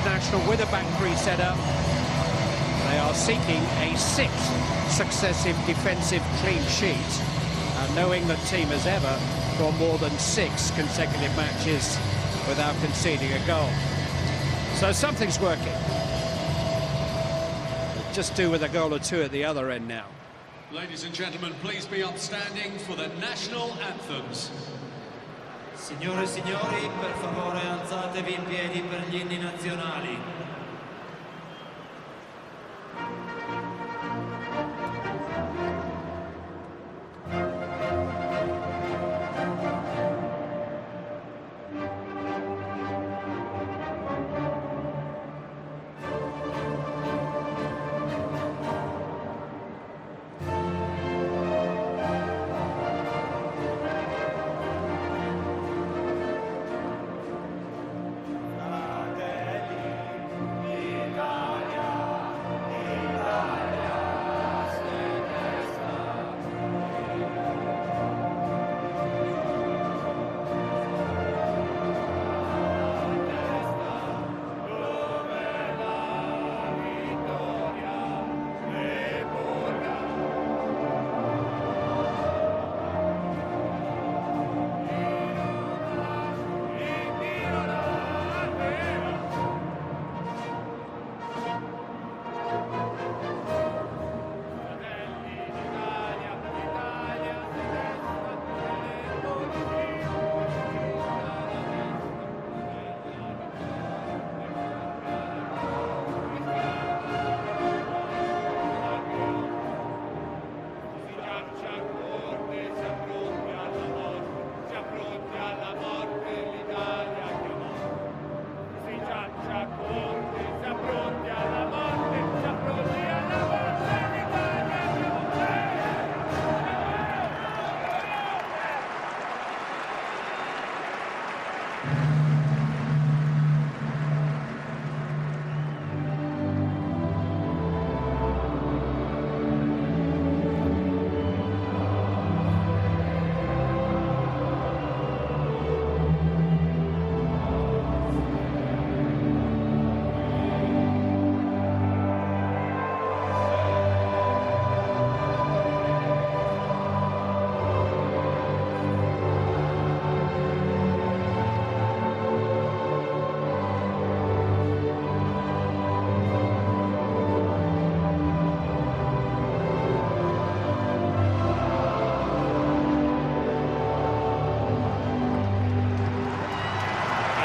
international with a back three setup. They are seeking a sixth successive defensive clean sheet, and no England team has ever gone more than 6 consecutive matches without conceding a goal. So something's working. Just do with a goal or two at the other end now. Ladies and gentlemen, please be upstanding for the national anthems. Signore e signori, per favore alzatevi in piedi per gli inni nazionali.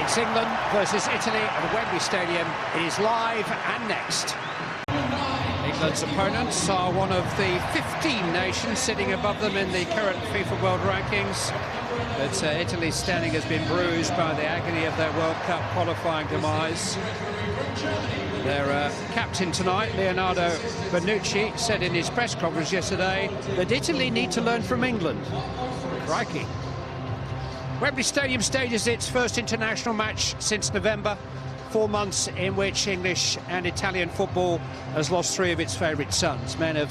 It's England versus Italy at Wembley Stadium. It is live and next. England's opponents are one of the 15 nations sitting above them in the current FIFA World Rankings. But Italy's standing has been bruised by the agony of their World Cup qualifying demise. Their captain tonight, Leonardo Bonucci, said in his press conference yesterday that Italy need to learn from England. Crikey. Wembley Stadium stages its first international match since November, 4 months in which English and Italian football has lost 3 of its favourite sons, men of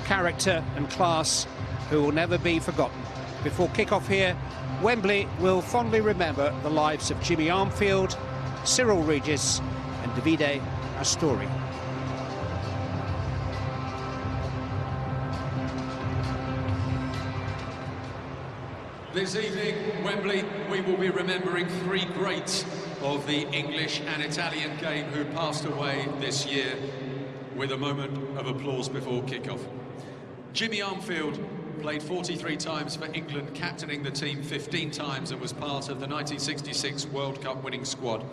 character and class who will never be forgotten. Before kick-off here, Wembley will fondly remember the lives of Jimmy Armfield, Cyril Regis and Davide Astori. This evening, Wembley, we will be remembering 3 greats of the English and Italian game who passed away this year, with a moment of applause before kick-off. Jimmy Armfield played 43 times for England, captaining the team 15 times and was part of the 1966 World Cup winning squad.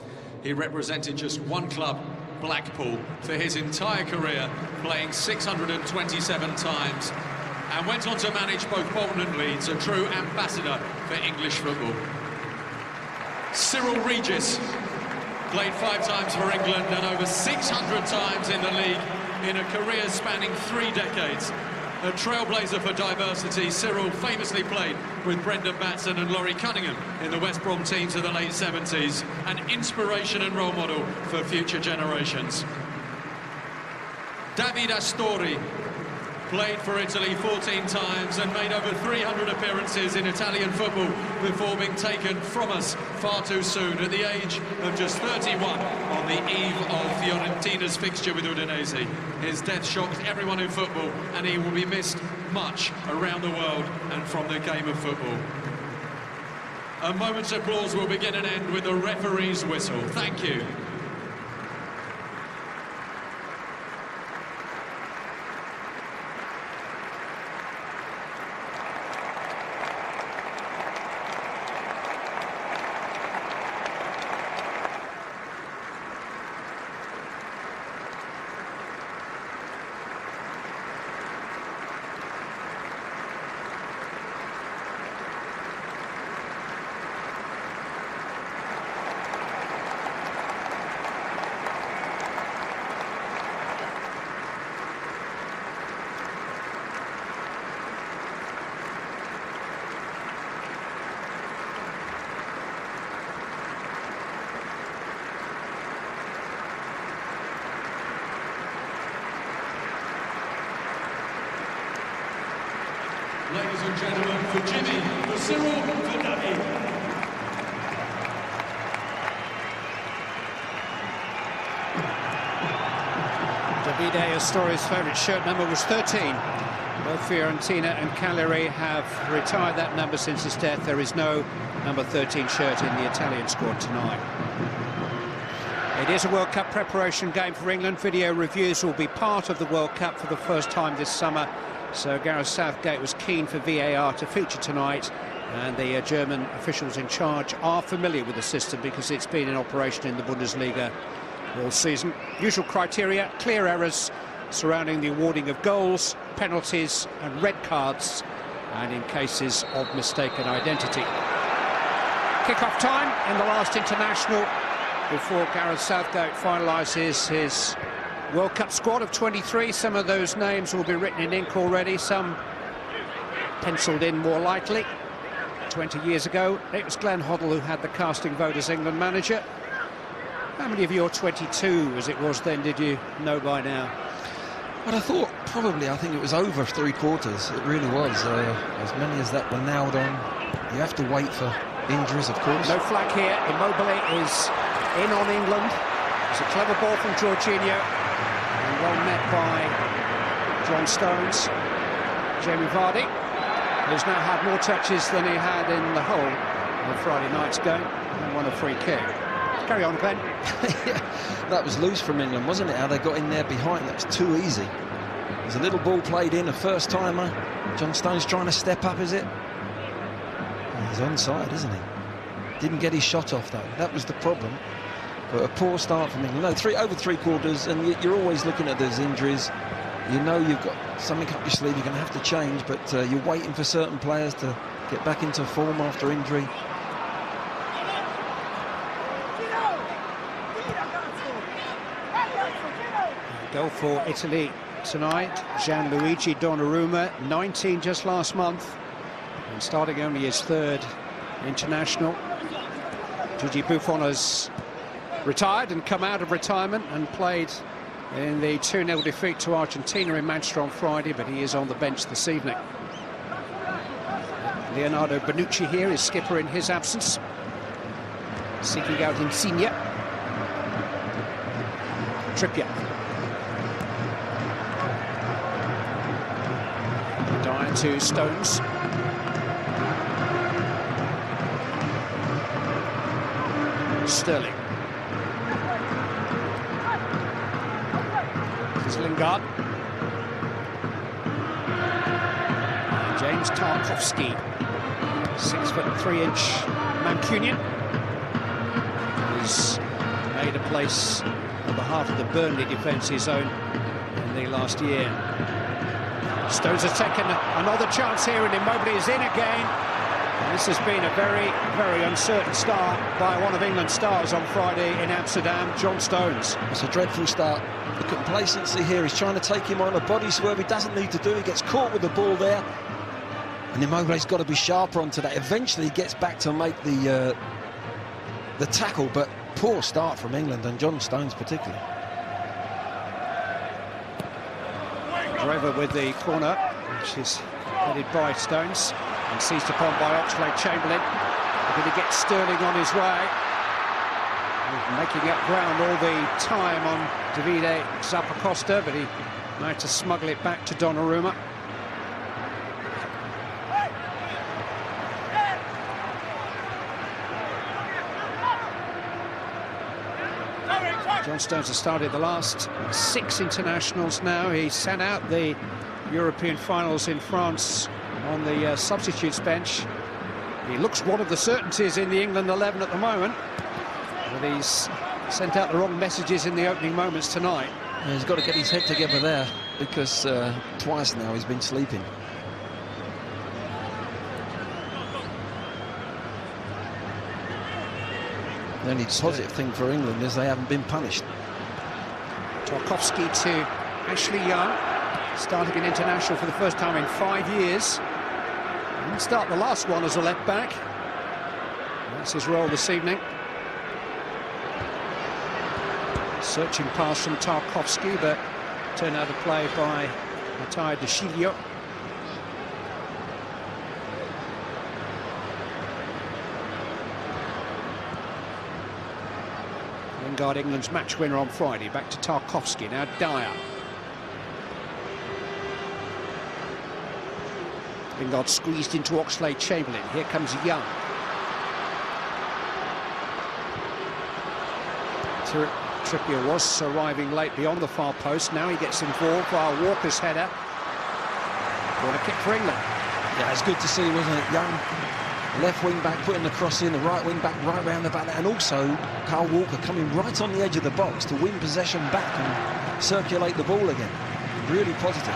He represented just one club, Blackpool, for his entire career, playing 627 times, and went on to manage both Bolton and Leeds, a true ambassador for English football. Cyril Regis played 5 times for England and over 600 times in the league in a career spanning 3 decades. A trailblazer for diversity, Cyril famously played with Brendan Batson and Laurie Cunningham in the West Brom teams of the late 70s, an inspiration and role model for future generations. Davide Astori played for Italy 14 times and made over 300 appearances in Italian football before being taken from us far too soon at the age of just 31 on the eve of Fiorentina's fixture with Udinese. His death shocked everyone in football, and he will be missed much around the world and from the game of football. A moment's applause will begin and end with the referee's whistle. Thank you. Ladies and gentlemen, for Jimmy, for Cyril, for Danny. Davide Astori's favourite shirt number was 13. Both Fiorentina and Cagliari have retired that number since his death. There is no number 13 shirt in the Italian squad tonight. It is a World Cup preparation game for England. Video reviews will be part of the World Cup for the first time this summer. So Gareth Southgate was keen for VAR to feature tonight, and the German officials in charge are familiar with the system because it's been in operation in the Bundesliga all season. Usual criteria: clear errors surrounding the awarding of goals, penalties and red cards, and in cases of mistaken identity. Kick-off time in the last international before Gareth Southgate finalises his World Cup squad of 23. Some of those names will be written in ink already, some penciled in more likely. 20 years ago, it was Glenn Hoddle who had the casting vote as England manager. How many of your 22, as it was then, did you know by now? Well, I think it was over 3/4. It really was. As many as that were nailed on. You have to wait for injuries, of course. No flag here. Immobile is in on England. It's a clever ball from Jorginho. Well met by John Stones. Jamie Vardy, who's now had more touches than he had in the whole of Friday night's game, and won a free kick. Carry on, Glenn. Yeah, that was loose from England, wasn't it? How they got in there behind, that was too easy. There's a little ball played in, a first-timer. John Stones trying to step up, is it? He's onside, isn't he? Didn't get his shot off, though. That was the problem. But a poor start from England. No, over 3/4, and you're always looking at those injuries. You know you've got something up your sleeve, you're going to have to change, but you're waiting for certain players to get back into form after injury. Goal for Italy tonight, Gianluigi Donnarumma, 19 just last month, and starting only his third international. Gigi Buffon has retired and come out of retirement and played in the 2-0 defeat to Argentina in Manchester on Friday, but he is on the bench this evening. Leonardo Bonucci here is skipper in his absence, seeking out Insigne. Trippier. Dyer to Stones. Sterling. Lingard. James Tarkowski, 6'3" Mancunian, who's made a place on behalf of the Burnley defence his own in the last year. Stones has taken another chance here, and Immobile is in again. And this has been a very, very uncertain start by one of England's stars on Friday in Amsterdam, John Stones. It's a dreadful start. The complacency here, he's trying to take him on a body swerve he doesn't need to do. He gets caught with the ball there, and Immobile's got to be sharper onto that. Eventually he gets back to make the tackle, but poor start from England, and John Stones particularly. Driver with the corner, which is headed by Stones and seized upon by Oxlade-Chamberlain. Going to get Sterling on his way. Making up ground all the time on Davide Zappacosta, but he managed to smuggle it back to Donnarumma. John Stones has started the last 6 internationals now. He sat out the European finals in France on the substitutes bench. He looks one of the certainties in the England 11 at the moment, but he's sent out the wrong messages in the opening moments tonight. Yeah, he's got to get his head together there, because twice now he's been sleeping. The only positive thing for England is they haven't been punished. Tarkowski to Ashley Young, starting an international for the first time in 5 years. He didn't start the last one as a left back. That's his role this evening. Searching pass from Tarkowski, but turned out of play by Matteo De Sciglio. Lingard, England's match winner on Friday. Back to Tarkowski, now Dyer. Lingard squeezed into Oxlade-Chamberlain. Here comes Young. Trippier was arriving late beyond the far post. Now he gets involved via Walker's header. Corner kick for England. Yeah, it's good to see, wasn't it? Young, left wing back putting the cross in, the right wing back right round the back, and also Kyle Walker coming right on the edge of the box to win possession back and circulate the ball again. Really positive.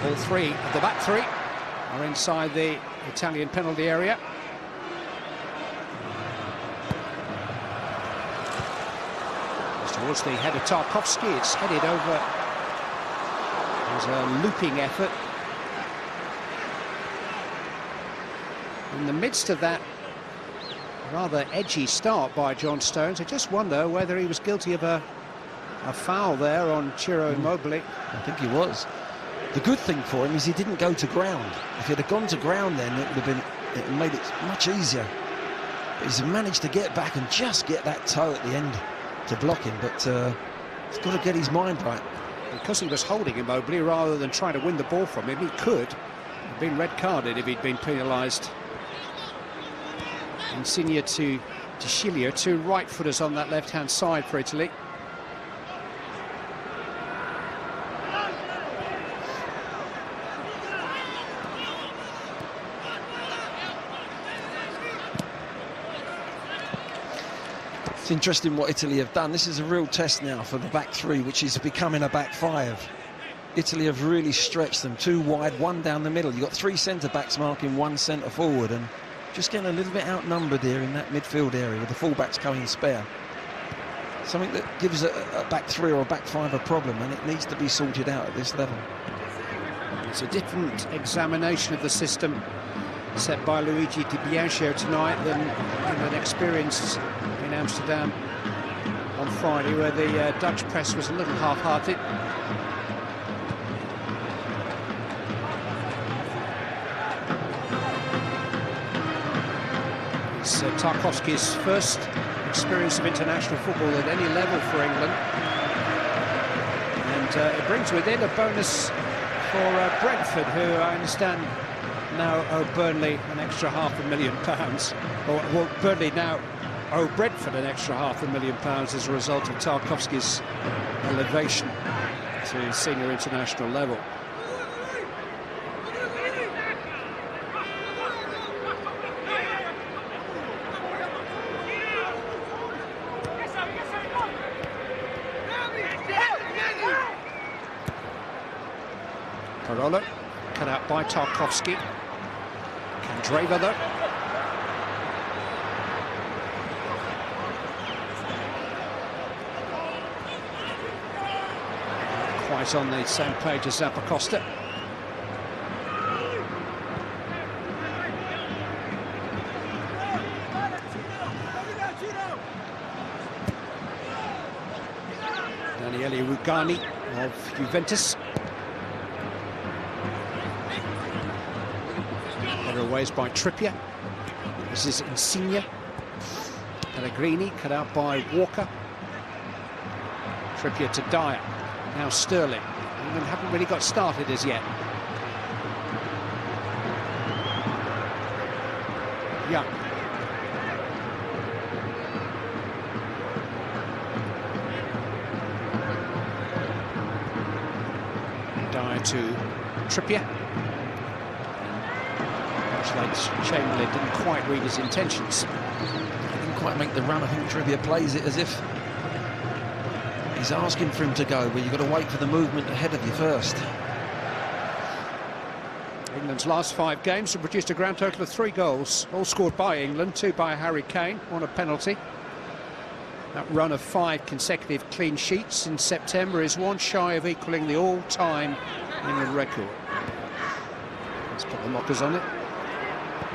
All three of the back three are inside the Italian penalty area. Towards the head of Tarkowski, it's headed over. There's a looping effort. In the midst of that rather edgy start by John Stones, I just wonder whether he was guilty of a foul there on Ciro Immobile. I think he was. The good thing for him is he didn't go to ground. If he'd have gone to ground, then it would have made it much easier. But he's managed to get back and just get that toe at the end to block him, but he's got to get his mind right. Because he was holding Immobile rather than trying to win the ball from him, he could have been red-carded if he'd been penalised. Insigne to De Sciglio, 2 right-footers on that left-hand side for Italy. It's interesting what Italy have done. This is a real test now for the back three, which is becoming a back five. Italy have really stretched them, 2 wide, 1 down the middle. You've got 3 centre-backs marking 1 centre-forward, and just getting a little bit outnumbered here in that midfield area with the full-backs coming spare. Something that gives a back three or a back five a problem, and it needs to be sorted out at this level. It's a different examination of the system set by Luigi Di Biagio tonight than England experienced in Amsterdam on Friday, where the Dutch press was a little half-hearted. It's Tarkowski's first experience of international football at any level for England, and it brings with it a bonus for Brentford, who I understand now owe Burnley an extra £500,000, or well, Burnley now owe Brentford an extra £500,000 as a result of Tarkowski's elevation to senior international level. Parolo, cut out by Tarkowski. Candreva though. Quite on the same page as Zappacosta. Daniele Rugani of Juventus. Otherwise by Trippier. This is Insigne. Pellegrini cut out by Walker. Trippier to Dyer. Now Sterling. England haven't really got started as yet. Young. Dyer to Trippier. Chamberlain didn't quite read his intentions. Didn't quite make the run. I think Trippier plays it as if he's asking for him to go, but you've got to wait for the movement ahead of you first. England's last 5 games have produced a grand total of 3 goals, all scored by England, 2 by Harry Kane, 1 a penalty. That run of 5 consecutive clean sheets in September is 1 shy of equalling the all-time England record. Let's put the lockers on it.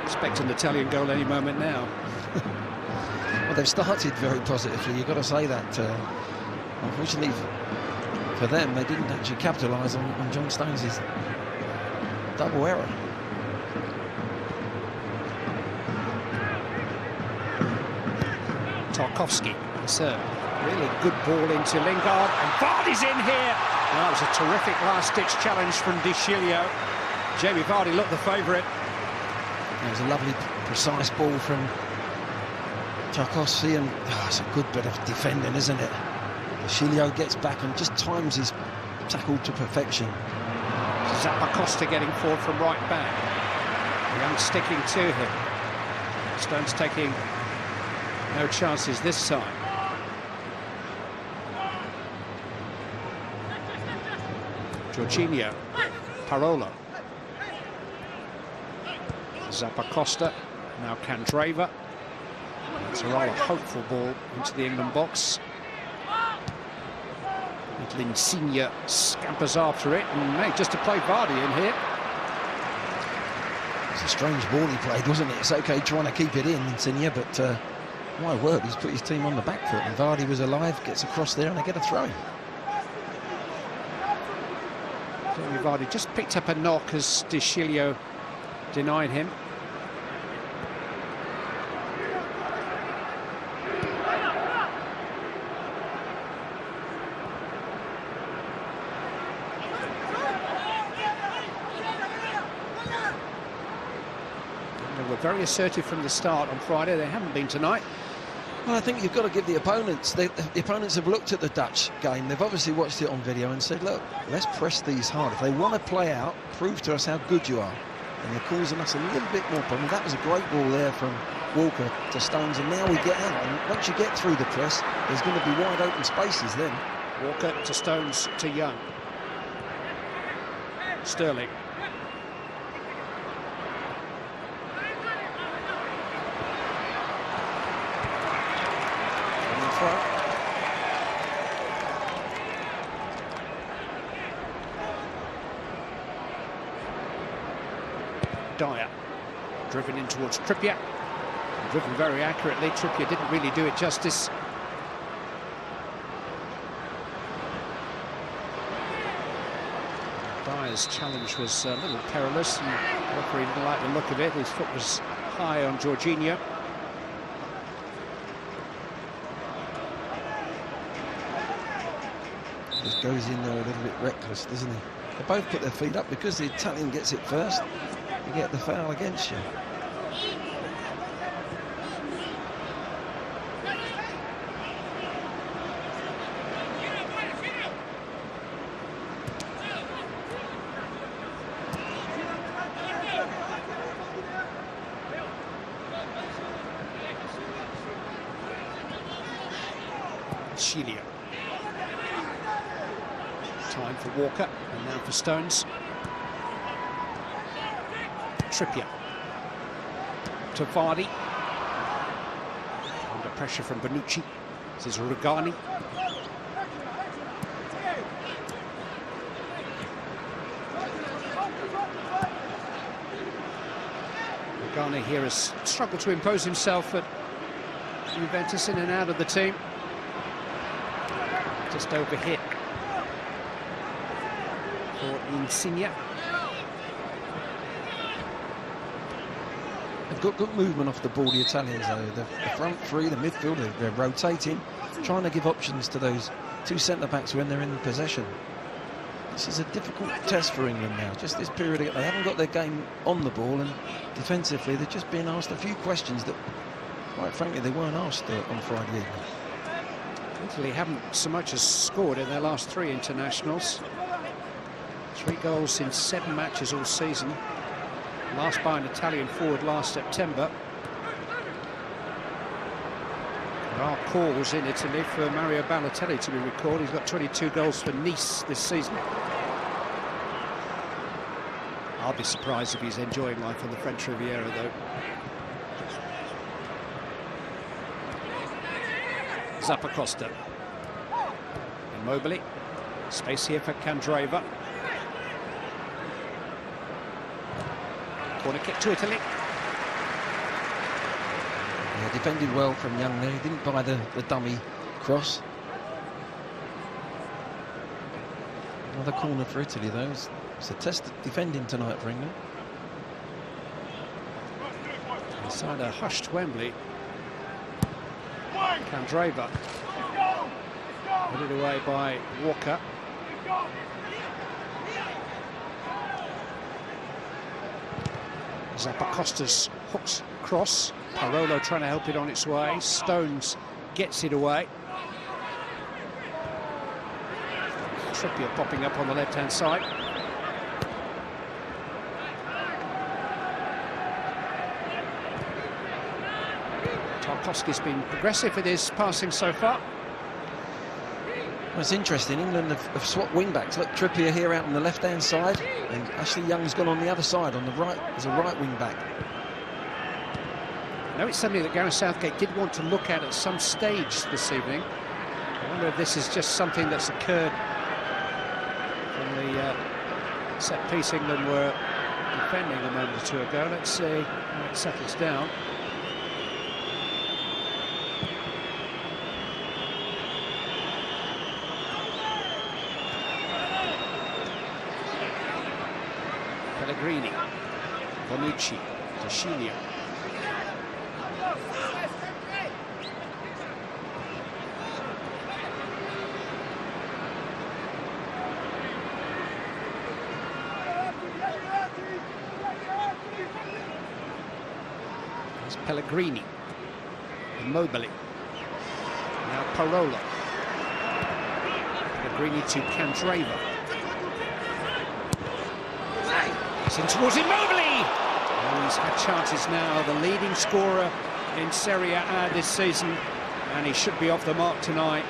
Expect an Italian goal any moment now. Well, they've started very positively, you've got to say that. Unfortunately for them, they didn't actually capitalise on John Stones' double error. Tarkowski, it's a really good ball into Lingard, and Vardy's in here. That was a terrific last-ditch challenge from Di Biagio. Jamie Vardy looked the favourite. It was a lovely, precise ball from Tarkowski, and it's a good bit of defending, isn't it? Di Biagio gets back and just times his tackle to perfection. Zappacosta getting forward from right back. Young sticking to him. Stones taking no chances this time. Jorginho, Parola. Zappacosta, now Candreva. It's a rather hopeful ball into the England box. Little Insigne scampers after it, and made just to play Vardy in here. It's a strange ball he played, wasn't it? It's okay trying to keep it in, Insigne, but my word, he's put his team on the back foot, and Vardy was alive, gets across there, and they get a throw. Jamie Vardy just picked up a knock as Di Biagio denied him. They were very assertive from the start on Friday. They haven't been tonight. Well, I think you've got to give the opponents, the opponents have looked at the Dutch game, they've obviously watched it on video and said, look, let's press these hard. If they want to play out, prove to us how good you are. And you're causing us a little bit more problem. That was a great ball there from Walker to Stones, and now we get out. And once you get through the press, there's going to be wide open spaces then. Walker to Stones to Young. Sterling. Dyer, driven in towards Trippier, driven very accurately. Trippier didn't really do it justice. Dyer's challenge was a little perilous, and the referee didn't like the look of it. His foot was high on Jorginho. Just goes in there a little bit reckless, doesn't he? They both put their feet up because the Italian gets it first. You get the foul against you. Chilio. Time for Walker, and now for Stones. Trippier to Vardy. Under pressure from Bonucci. This is Rugani. Rugani here has struggled to impose himself at Juventus, in and out of the team. Just overhit for Insigne. They've got good movement off the ball, the Italians, though. The front three, the midfield, they're rotating, trying to give options to those two centre-backs when they're in possession. This is a difficult test for England now. Just this period, they haven't got their game on the ball, and defensively, they're just being asked a few questions that, quite frankly, they weren't asked on Friday evening. Italy haven't so much as scored in their last 3 internationals. 3 goals in 7 matches all season. Last by an Italian forward last September. There are calls in Italy for Mario Balotelli to be recalled. He's got 22 goals for Nice this season. I'll be surprised if he's enjoying life on the French Riviera, though. Zappacosta. Immobile. Space here for Candreva. Corner kick to Italy. Yeah, defended well from Young there. He didn't buy the dummy cross. Another corner for Italy, though. It's a test of defending tonight for England. Inside a hushed Wembley. Candreva. Put it away by Walker. Zappacosta's hooks cross. Parolo trying to help it on its way. Stones gets it away. Trippier popping up on the left-hand side. Tarkowski's been progressive with his passing so far. Well, it's interesting, England have swapped wing-backs. Look, Trippier here out on the left-hand side, and Ashley Young's gone on the other side, on the right, as a right wing-back. I know it's something that Gareth Southgate did want to look at some stage this evening. I wonder if this is just something that's occurred from the set-piece England were defending a moment or two ago. Let's see how it settles down. Pellegrini, Bonucci, Gianluigi. There's Pellegrini, Immobile, now Parolo. Pellegrini to Candreva. In towards Immobile! Oh, he's had chances now, the leading scorer in Serie A this season, and he should be off the mark tonight.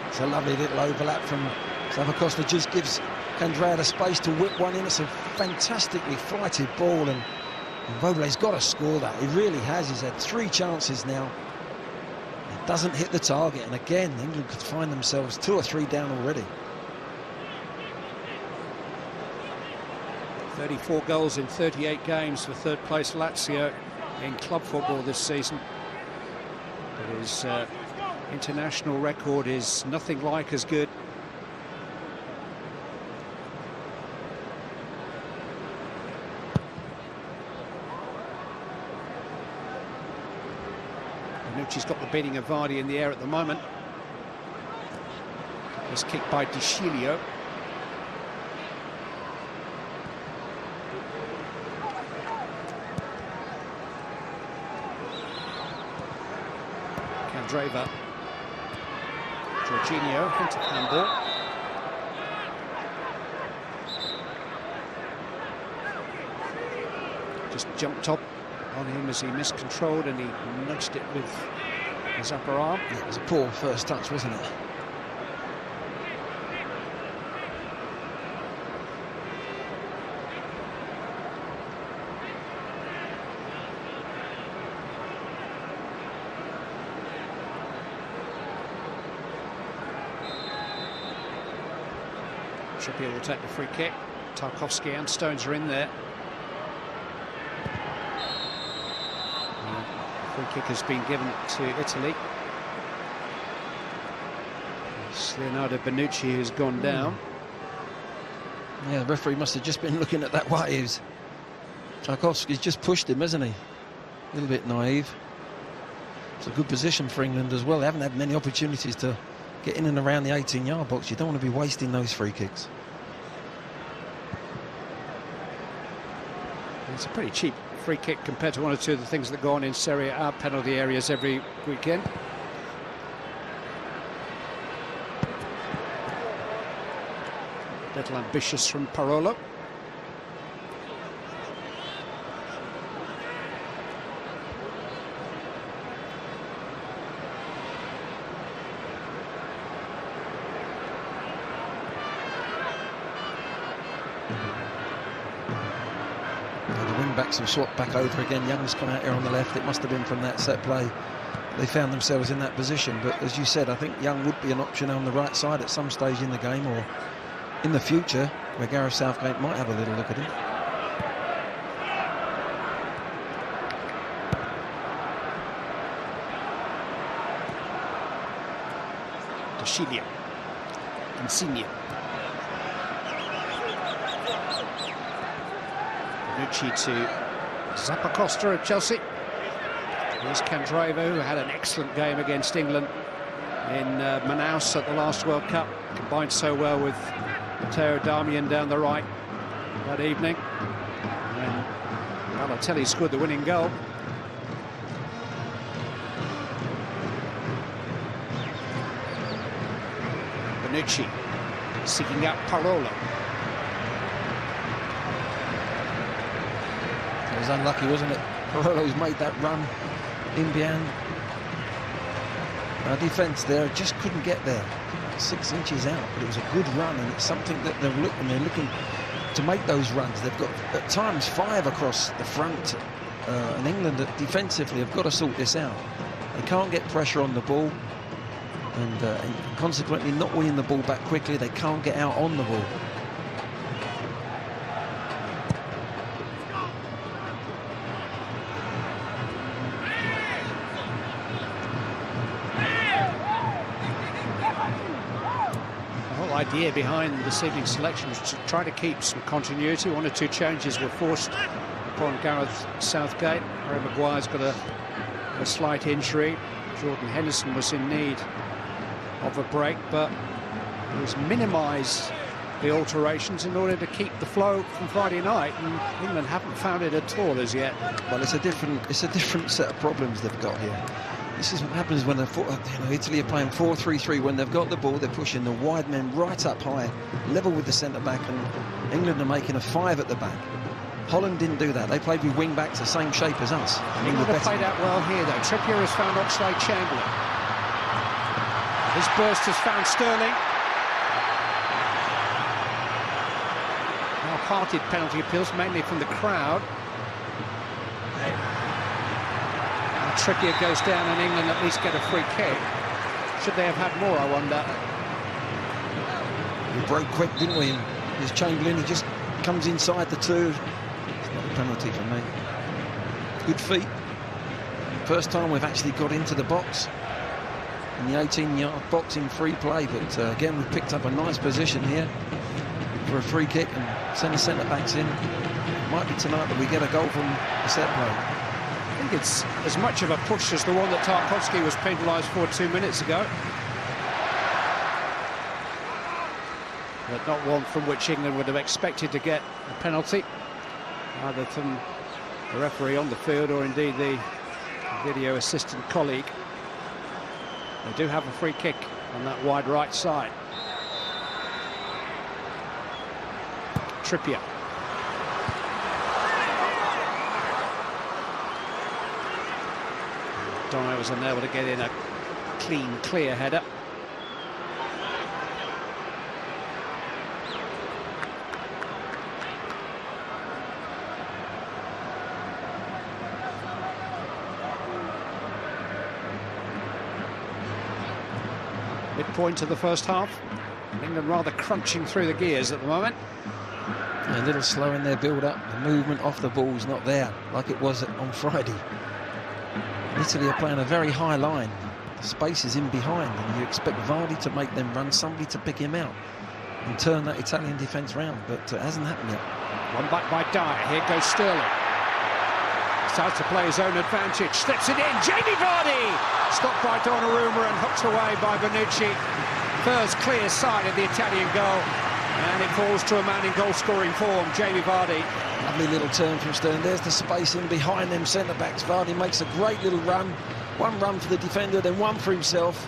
It's a lovely little overlap from Zappacosta, just gives Candreva the space to whip one in. It's a fantastically flighted ball, and Immobile's got to score that. He really has. He's had 3 chances now. It doesn't hit the target, and again, England could find themselves 2 or 3 down already. 34 goals in 38 games for third place Lazio in club football this season. But his international record is nothing like as good. Bonucci's got the beating of Vardy in the air at the moment. It's kicked by Di Biagio. Candreva, Jorginho, hint of handball. Just jumped up on him as he miscontrolled, and he nudged it with his upper arm. Yeah, it was a poor first touch, wasn't it? Trippier will take the free kick. Tarkowski and Stones are in there. The free kick has been given to Italy. It's Leonardo Bonucci who's gone down. Yeah, the referee must have just been looking at that way. Tchaikovsky's just pushed him, hasn't he? A little bit naive. It's a good position for England as well. They haven't had many opportunities to get in and around the 18-yard box. You don't want to be wasting those free kicks. It's a pretty cheap free kick compared to one or two of the things that go on in Serie A penalty areas every weekend. Little ambitious from Parolo. Backs have swapped back over again. Young's come out here on the left. It must have been from that set play they found themselves in that position. But as you said, I think Young would be an option on the right side at some stage in the game, or in the future, where Gareth Southgate might have a little look at him. Dele Alli. Insigne. Bonucci to Zappacosta of Chelsea. Here's Candreva, who had an excellent game against England in Manaus at the last World Cup. Combined so well with Matteo Darmian down the right that evening. And Balotelli scored the winning goal. Bonucci seeking out Parolo. It was unlucky, wasn't it? Parolo's made that run in behind. Our defence there just couldn't get there. 6 inches out, but it was a good run, and it's something that they're looking to make those runs. They've got at times 5 across the front, and England defensively have got to sort this out. They can't get pressure on the ball, and consequently not winning the ball back quickly. They can't get out on the ball. Idea behind this evening's selection was to try to keep some continuity. 1 or 2 changes were forced upon Gareth Southgate. Harry Maguire's got a slight injury. Jordan Henderson was in need of a break, but he was minimised the alterations in order to keep the flow from Friday night, and England haven't found it at all as yet. Well, it's a different set of problems they've got here. This is what happens when Italy are playing 4-3-3. When they've got the ball, they're pushing the wide men right up high, level with the centre-back, and England are making a 5 at the back. Holland didn't do that. They played with wing-backs the same shape as us. England have played out well here, though. Trippier has found Oxlade-Chamberlain. His burst has found Sterling. Now parted penalty appeals, mainly from the crowd. Trippier goes down, and England at least get a free kick. Should they have had more, I wonder? We broke quick, didn't we? There's Chamberlain, he just comes inside the 2. It's not a penalty for me. Good feet. First time we've actually got into the box, in the 18-yard box in free play, but again we've picked up a nice position here for a free kick and send the centre-backs in. It might be tonight that we get a goal from a set play. I think it's as much of a push as the one that Tarkowski was penalised for 2 minutes ago. But not one from which England would have expected to get a penalty, either from the referee on the field or indeed the video assistant colleague. They do have a free kick on that wide right side. Trippier. Dyer was unable to get in a clean, clear header. Midpoint of the first half. England rather crunching through the gears at the moment. A little slow in their build-up. The movement off the ball's not there like it was on Friday. Italy are playing a very high line. The space is in behind, and you expect Vardy to make them run, somebody to pick him out. and turn that Italian defence round, but it hasn't happened yet. One back by Dyer. Here goes Sterling. Starts to play his own advantage. Slips it in. Jamie Vardy! Stopped by Donnarumma and hooked away by Bonucci. First clear sight of the Italian goal. And it falls to a man in goal-scoring form, Jamie Vardy. Lovely little turn from Sterling. There's the space in behind them centre-backs. Vardy makes a great little run. One run for the defender, then one for himself.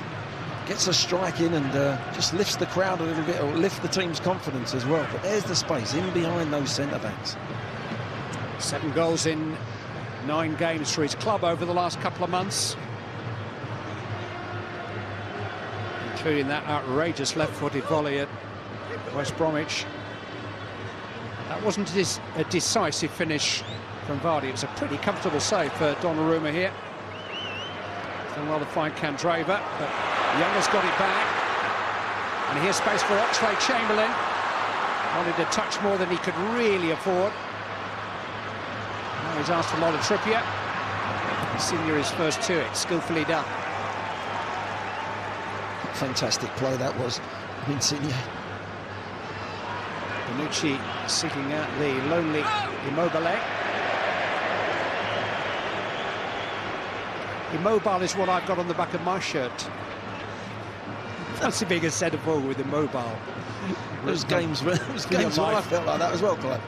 Gets a strike in and just lifts the crowd a little bit, or lift the team's confidence as well. But there's the space in behind those centre-backs. 7 goals in 9 games for his club over the last couple of months, including that outrageous left-footed volley at West Bromwich. That wasn't a decisive finish from Vardy. It was a pretty comfortable save for Donnarumma here. Done well to find Candreva, but Young has got it back. And here's space for Oxlade-Chamberlain. Wanted a touch more than he could really afford. Now he's asked a lot of Trippier. Insigne his first to it, skillfully done. Fantastic play that was, Insigne. Bonucci seeking out the lonely Immobile. Immobile is what I've got on the back of my shirt. Fancy being a centre forward with Immobile. Those games where I felt like that as well, Clive.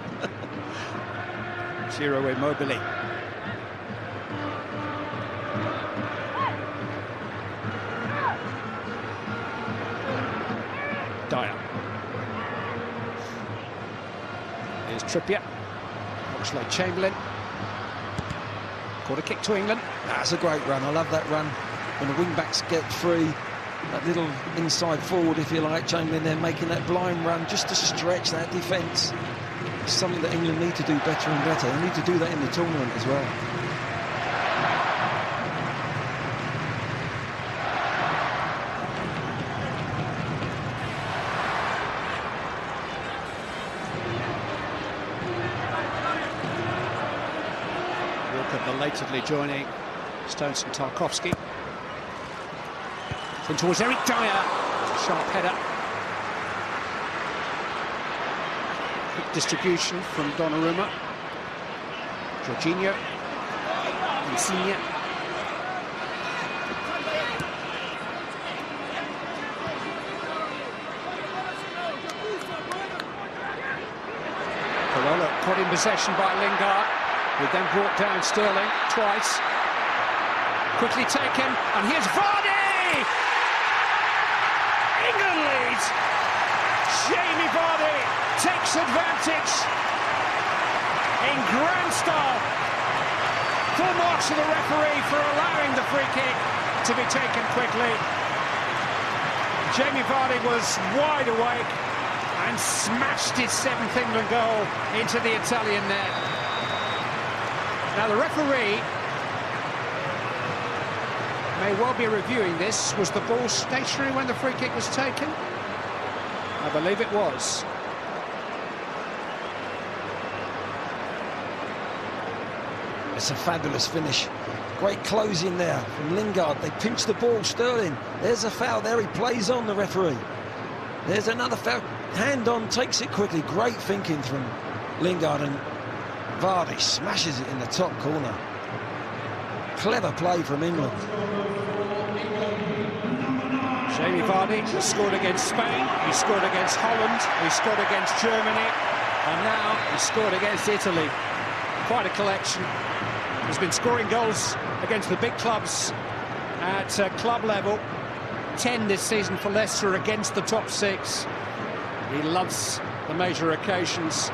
Ciro Immobile. Dyer. Here's Trippier. Oxlade-Chamberlain. Corner kick to England. That's a great run. I love that run. When the wing-backs get free, that little inside forward, if you like, Chamberlain there making that blind run just to stretch that defence. It's something that England need to do better and better. They need to do that in the tournament as well. Belatedly joining Stones and Tarkowski. In towards Eric Dyer. Sharp header. Quick distribution from Donnarumma. Jorginho. Insigne. Corolla caught in possession by Lingard. Who then brought down Sterling twice. Quickly taken, and here's Vardy! England leads! Jamie Vardy takes advantage in grand style. Full marks to the referee for allowing the free kick to be taken quickly. Jamie Vardy was wide awake and smashed his 7th England goal into the Italian net. Now the referee may well be reviewing this. Was the ball stationary when the free kick was taken? I believe it was. It's a fabulous finish. Great close in there from Lingard. They pinch the ball, Sterling. There's a foul there, he plays on, the referee. There's another foul. Hand on, takes it quickly. Great thinking from Lingard, and Vardy smashes it in the top corner. Clever play from England. Jamie Vardy scored against Spain, he scored against Holland, he scored against Germany, and now he scored against Italy. Quite a collection. He's been scoring goals against the big clubs at club level. 10 this season for Leicester against the top 6. He loves the major occasions.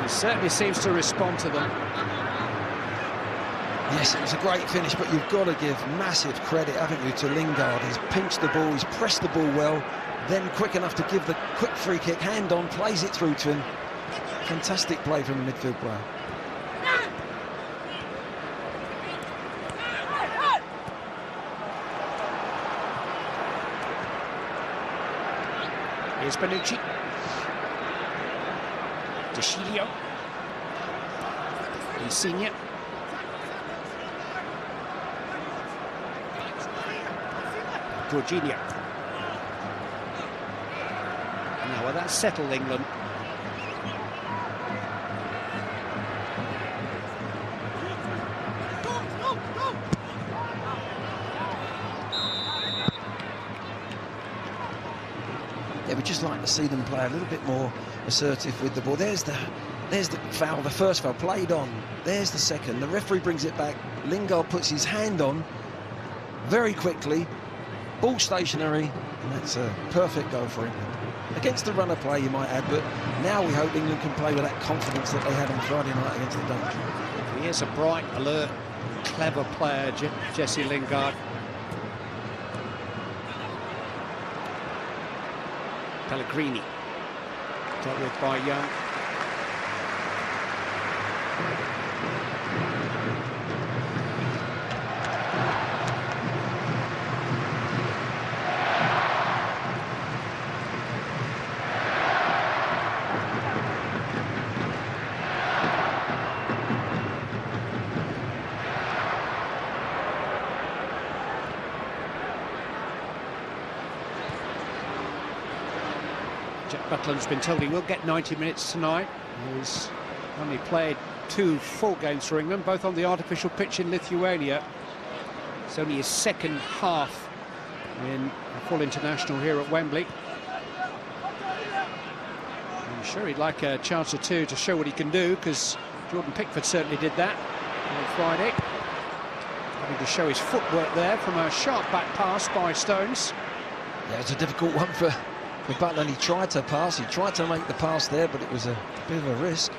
He certainly seems to respond to them. Yes, it was a great finish, but you've got to give massive credit, haven't you, to Lingard. He's pinched the ball, he's pressed the ball well, then quick enough to give the quick free kick, hand on, plays it through to him. Fantastic play from the midfield player. Here's Bonucci. Deschilio. Insigne. Jorginho. Now, well, that's settled England. Yeah, we'd just like to see them play a little bit more assertive with the ball. There's the foul, the first foul played on. There's the second. The referee brings it back. Lingard puts his hand on very quickly. Ball stationary, and that's a perfect goal for England. Against the runner play, you might add, but now we hope England can play with that confidence that they had on Friday night against the Dutch. He is a bright, alert, clever player, Jesse Lingard. Pellegrini, dealt with by Young. Butland's been told he will get 90 minutes tonight. He's only played 2 full games for England, both on the artificial pitch in Lithuania. It's only his second half in a full international here at Wembley. I'm sure he'd like a chance or two to show what he can do, because Jordan Pickford certainly did that on Friday. Having to show his footwork there from a sharp back pass by Stones. Yeah, it's a difficult one for Butland. He tried to pass, he tried to make the pass there, but it was a bit of a risk.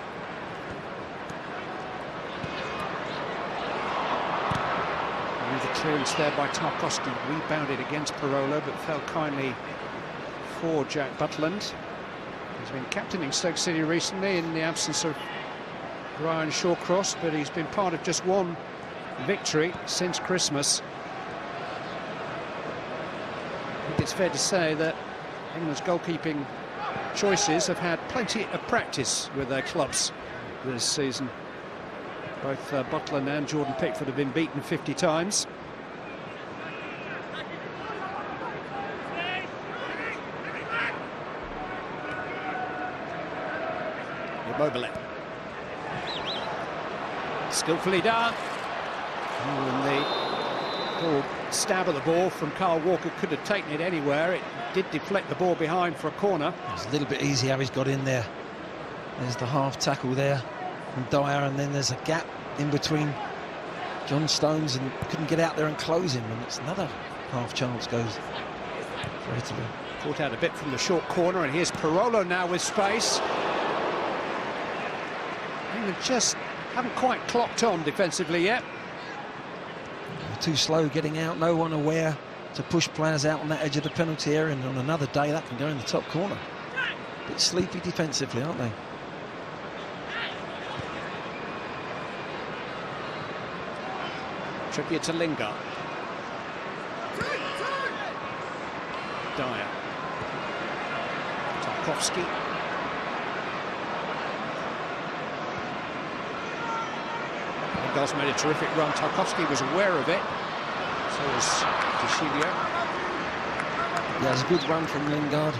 With the clearance there by Tarkowski, rebounded against Parolo, but fell kindly for Jack Butland. He's been captaining Stoke City recently in the absence of Ryan Shawcross, but he's been part of just one victory since Christmas. I think it's fair to say that England's goalkeeping choices have had plenty of practice with their clubs this season. Both Butland and Jordan Pickford have been beaten 50 times. Immobile. Skillfully done. And the stab of the ball from Kyle Walker could have taken it anywhere. It did deflect the ball behind for a corner. It's a little bit easy how he's got in there. There's the half tackle there from Dyer, and then there's a gap in between John Stones, and couldn't get out there and close him, and it's another half chance goes for Italy. Caught out a bit from the short corner, and here's Parolo now with space. England just haven't quite clocked on defensively yet. Too slow getting out, no one aware to push players out on that edge of the penalty area, and on another day that can go in the top corner. A bit sleepy defensively, aren't they? Trippier to Lingard. Dyer. Tarkowski. Lingard's made a terrific run. Tarkowski was aware of it. So was Deshilio. Yeah, it's a good run from Lingard.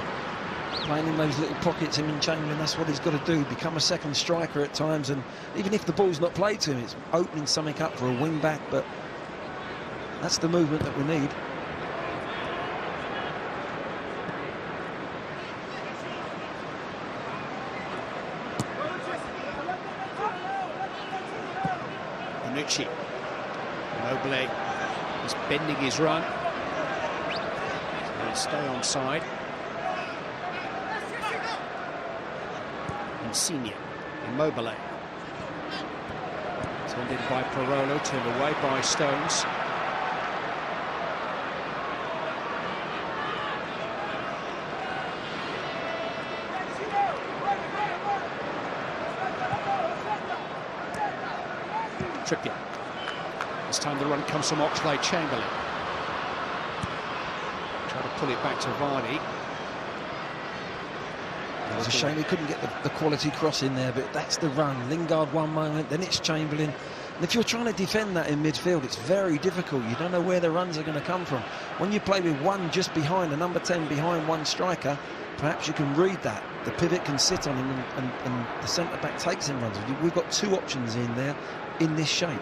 Playing in those little pockets, him and Chamberlain, that's what he's got to do. Become a second striker at times, and even if the ball's not played to him, it's opening something up for a wing-back, but that's the movement that we need. Bonucci. Immobile is bending his run. So he'll stay on side. Insigne. Immobile. Turned in by Parolo, turned away by Stones. Trippier. This time the run comes from Oxlade-Chamberlain. Try to pull it back to Vardy. It was a shame he couldn't get the quality cross in there, but that's the run. Lingard one moment, then it's Chamberlain, And if you're trying to defend that in midfield, it's very difficult. You don't know where the runs are going to come from. When you play with one just behind, a number 10 behind one striker, perhaps you can read that. The pivot can sit on him and the centre-back takes him runs. We've got two options in there in this shape.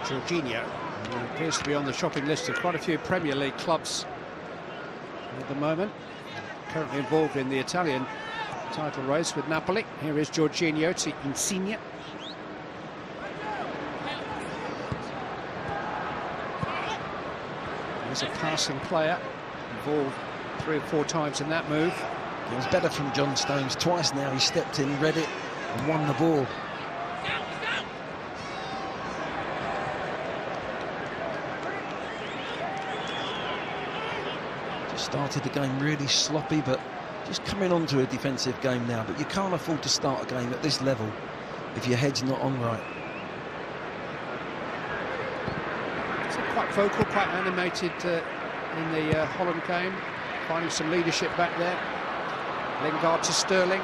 Jorginho, who appears to be on the shopping list of quite a few Premier League clubs at the moment. Currently involved in the Italian title race with Napoli. Here is Jorginho to Insigne. He's a passing player, involved 3 or 4 times in that move. It was better from John Stones. Twice now he stepped in, read it and won the ball. Started the game really sloppy, but just coming onto a defensive game now. But you can't afford to start a game at this level if your head's not on right. It's quite vocal, quite animated in the Holland game, finding some leadership back there. Lingard to Sterling.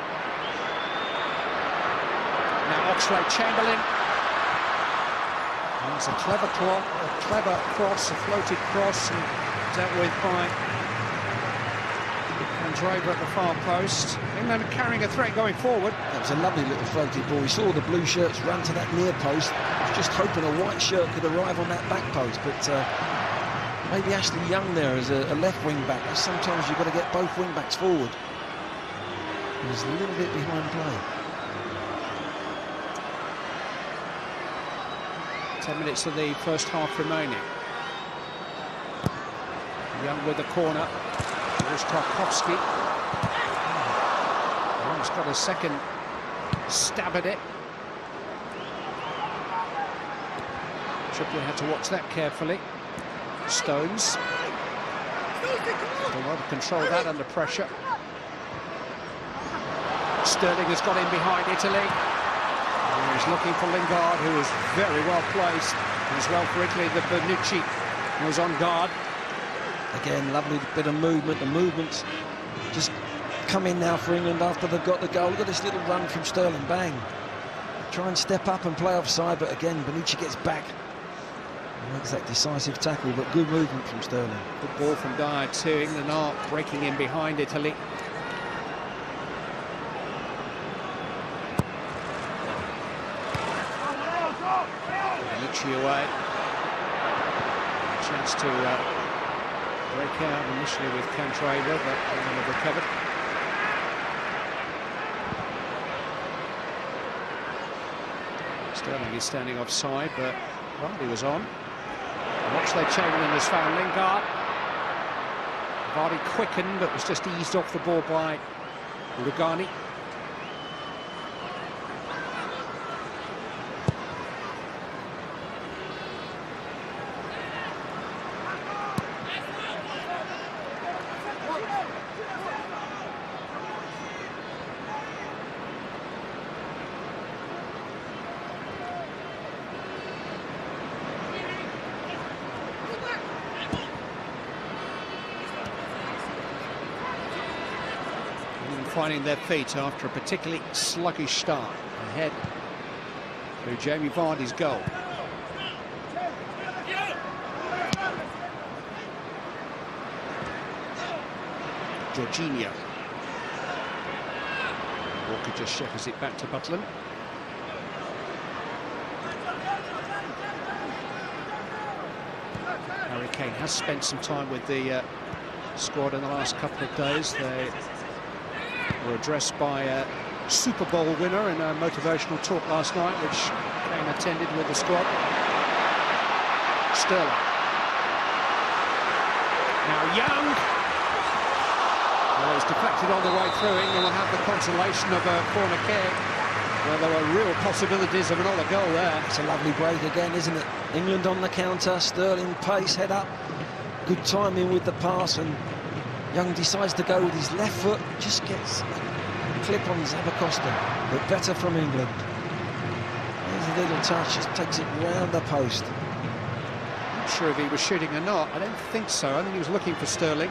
Now Oxlade-Chamberlain. It's a clever cross, a floated cross, and dealt with by Driver at the far post. England carrying a threat going forward. That was a lovely little floated ball. We saw the blue shirts run to that near post. I was just hoping a white shirt could arrive on that back post, but maybe Ashley Young there as a left wing back. Sometimes you've got to get both wing backs forward. He was a little bit behind play. 10 minutes of the first half remaining. Young with the corner. There's Tarkovsky. Young's got a second stab at it. Trippier had to watch that carefully. Stones. Don't want to control that under pressure. Sterling has got in behind Italy. He's looking for Lingard, who is very well placed. As well for Italy, the Bonucci was on guard. Again, lovely bit of movement. The movement's just come in now for England after they've got the goal. Look at this little run from Sterling, bang. Try and step up and play offside, but again, Bonucci gets back. Makes that decisive tackle, but good movement from Sterling. Good ball from Dyer too. England are breaking in behind Italy. Bonucci away. Chance to break out initially with Cantreva, but England have recovered. Sterling is standing offside, but Vardy was on. Oxlade-Chamberlain has found Lingard. Vardy quickened, but was just eased off the ball by Rugani. Finding their feet after a particularly sluggish start ahead through Jamie Vardy's goal. Jorginho. Walker just shepherds it back to Butland. Harry Kane has spent some time with the squad in the last couple of days. They were addressed by a Super Bowl winner in a motivational talk last night, which Kane attended with the squad. Sterling. Now Young. Well, it's deflected on the way through. England will have the consolation of a corner kick. Well, there were real possibilities of another goal there. It's a lovely break again, isn't it? England on the counter. Sterling pace, head up. Good timing with the pass, and Young decides to go with his left foot, just gets a clip on Zappacosta, but better from England. There's a little touch, just takes it round the post. Not sure if he was shooting or not. I don't think so. I think he was looking for Sterling.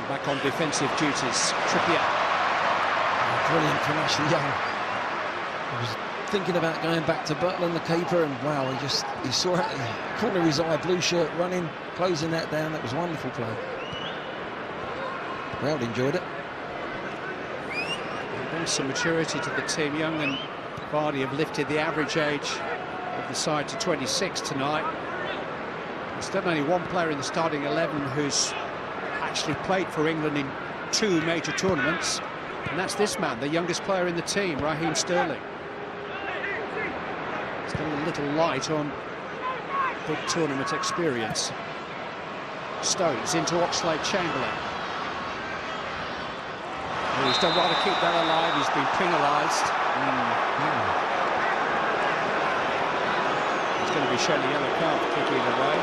Back on defensive duties, Trippier. Brilliant from Ashley Young. He was thinking about going back to Butland, the keeper, and wow, he saw it, the corner of his eye, blue shirt running, closing that down. That was wonderful play. Crowd enjoyed it. There's some maturity to the team. Young and Vardy have lifted the average age of the side to 26 tonight. There's still only one player in the starting 11 who's actually played for England in 2 major tournaments, and that's this man, the youngest player in the team, Raheem Sterling. Still a little light on big tournament experience. Stones into Oxlade-Chamberlain. Oh, he's done well to keep that alive. He's been penalised. He's going to be shown a yellow card for kicking it away.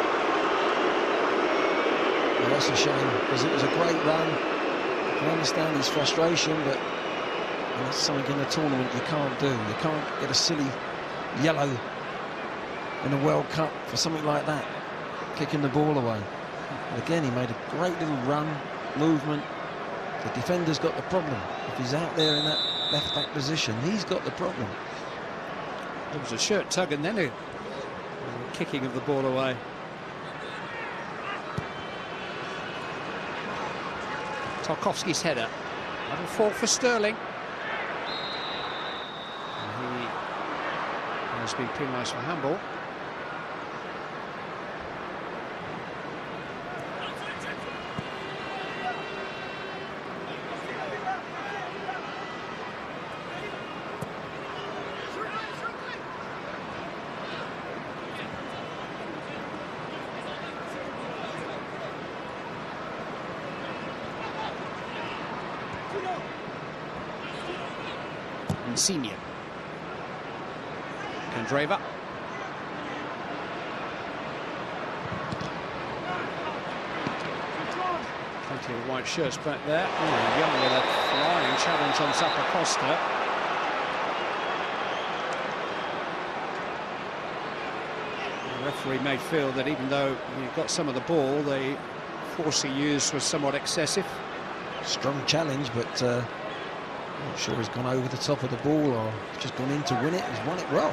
Well, that's a shame, because it was a great run. I can understand his frustration, but that's something in a tournament you can't do. You can't get a silly yellow in a World Cup for something like that, kicking the ball away. But again, he made a great little run, movement. The defender's got the problem. If he's out there in that left-back position, he's got the problem. There was a shirt tug and then a kicking of the ball away. Tarkowski's header. That'll fall for Sterling. And he has been penalised for handball. Insigne. Candreva. Plenty of white shirts back there. Oh, Young with a flying challenge on Zappacosta. The referee may feel that even though he got some of the ball, the force he used was somewhat excessive. Strong challenge, but not sure he's gone over the top of the ball or just gone in to win it. He's won it well.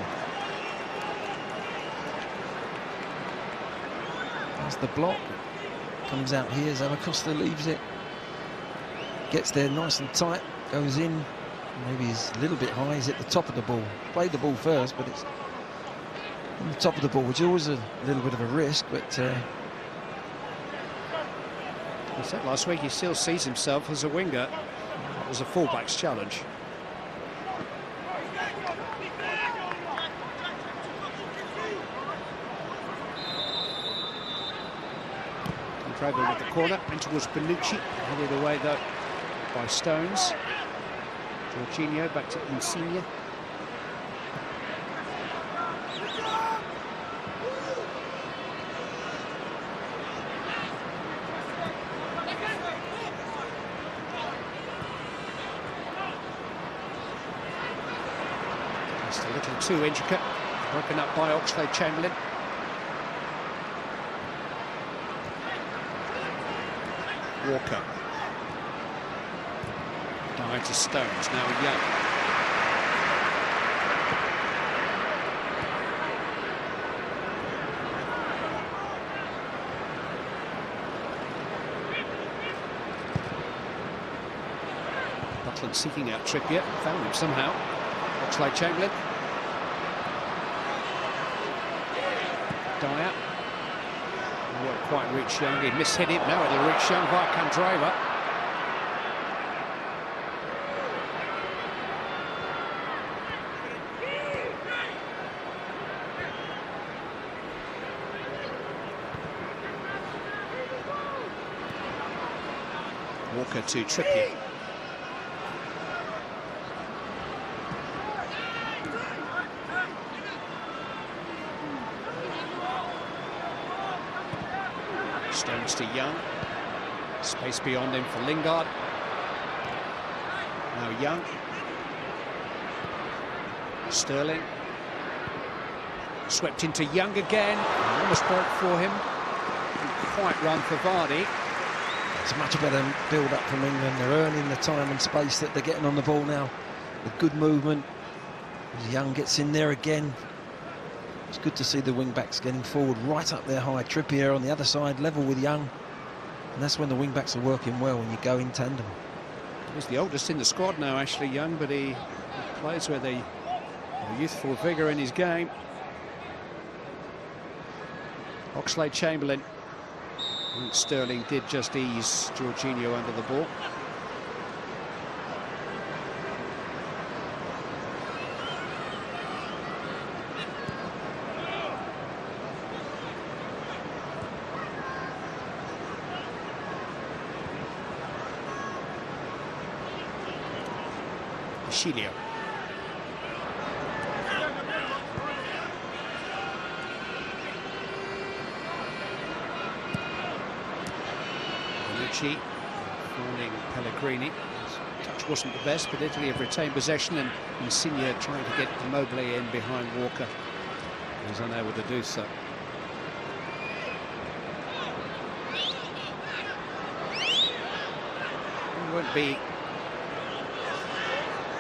That's the block. Comes out here, Zappacosta leaves it. Gets there nice and tight, goes in. Maybe he's a little bit high, he's at the top of the ball. Played the ball first, but it's on the top of the ball, which is always a little bit of a risk, but he said last week he still sees himself as a winger. That was a fullback's challenge. Candreva with the corner, in towards Bonucci, headed away though by Stones. Jorginho back to Insigne. Just a little too intricate, broken up by Oxlade-Chamberlain. Walker. Dive to Stones, now Young. Butland seeking out Trippier, found him somehow. Oxlade-Chamberlain. Dyer. Won't quite reach Young, he mishit him, now it'll reach Young by Candreva. Walker to Trippier. Stones to Young. Space beyond him for Lingard. Now Young. Sterling. Swept into Young again. Almost broke for him. Didn't quite run for Vardy. It's much better build-up from England. They're earning the time and space that they're getting on the ball now. With good movement. As Young gets in there again. It's good to see the wing-backs getting forward right up there high. Trippier on the other side, level with Young. And that's when the wing-backs are working well, when you go in tandem. He's the oldest in the squad now, Ashley Young, but he plays with a youthful vigour in his game. Oxlade-Chamberlain. I think Sterling did just ease Jorginho under the ball. Chilio. Bonucci warning Pellegrini. His touch wasn't the best, but Italy have retained possession, and Insigne trying to get Immobile in behind Walker. He was unable to do so. He won't be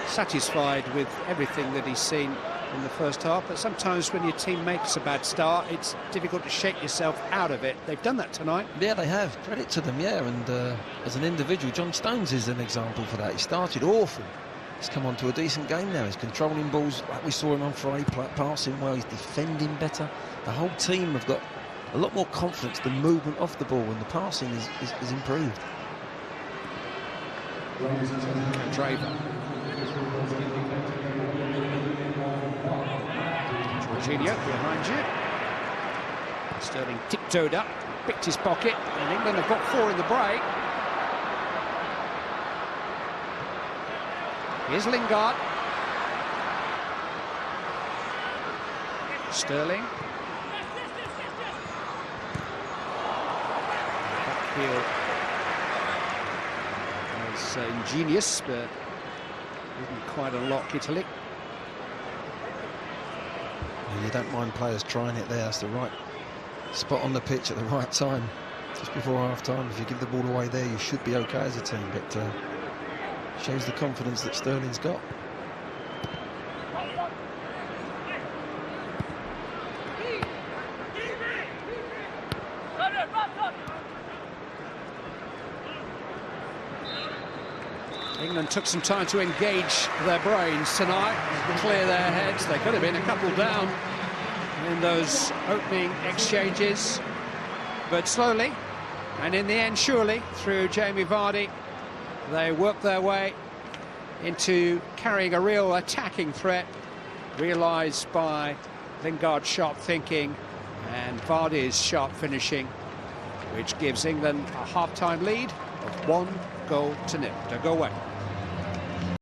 satisfied with everything that he's seen in the first half, but sometimes when your team makes a bad start, it's difficult to shake yourself out of it. They've done that tonight. Yeah, they have. Credit to them, yeah. And as an individual, John Stones is an example for that. He started awful. He's come on to a decent game now. He's controlling balls like we saw him on Friday, passing well. He's defending better. The whole team have got a lot more confidence. The movement off the ball and the passing is improved. Draper. Jorginho behind you. Sterling tiptoed up, picked his pocket, and England have got 4 in the break. Here's Lingard. Sterling. Backfield was ingenious, but didn't quite unlock Italy. You don't mind players trying it there. That's the right spot on the pitch at the right time. Just before half-time, if you give the ball away there, you should be okay as a team. But shows the confidence that Sterling's got. England took some time to engage their brains tonight, clear their heads. They could have been a couple down in those opening exchanges, but slowly, and in the end surely, through Jamie Vardy, they worked their way into carrying a real attacking threat, realised by Lingard's sharp thinking and Vardy's sharp finishing, which gives England a half-time lead of 1-0 to go away.